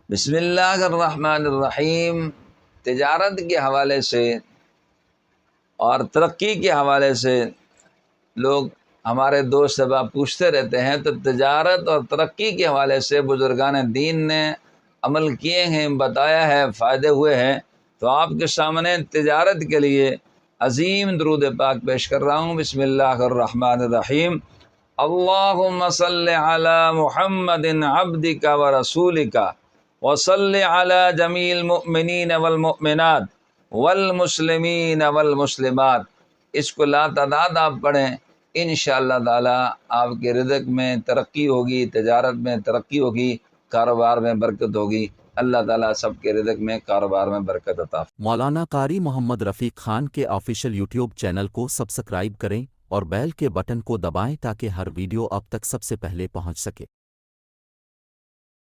बिस्मिल्लाहिर्रहमानिर्रहीम। तिजारत के हवाले से और तरक्की के हवाले से लोग हमारे दोस्त अब पूछते रहते हैं, तो तिजारत और तरक्की के हवाले से बुजुर्गान दीन ने अमल किए हैं, बताया है, फ़ायदे हुए हैं। तो आपके सामने तिजारत के लिए अज़ीम दुरूद पाक पेश कर रहा हूँ। बिस्मिल्लाहिर्रहमानिर्रहीम। अल्लाहुम्मा सल्लि अला मुहम्मदिन अब्दिका व रसूलिका व सल्लि अला जमील मुमिनीन वल मुमिनात वल मुस्लिमीन वल मुस्लिमात। इसको लातादाद आप पढ़ें, इंशाअल्लाह ताला आपके रिज़्क़ में तरक्की होगी, तिजारत में तरक्की होगी, कारोबार में बरकत होगी। अल्लाह ताला सबके रिज़्क़ में, कारोबार में बरकत अता। मौलाना कारी मोहम्मद रफ़ीक ख़ान के ऑफिशियल यूट्यूब चैनल को सब्सक्राइब करें और बेल के बटन को दबाएं ताकि हर वीडियो अब तक सबसे पहले पहुंच सके।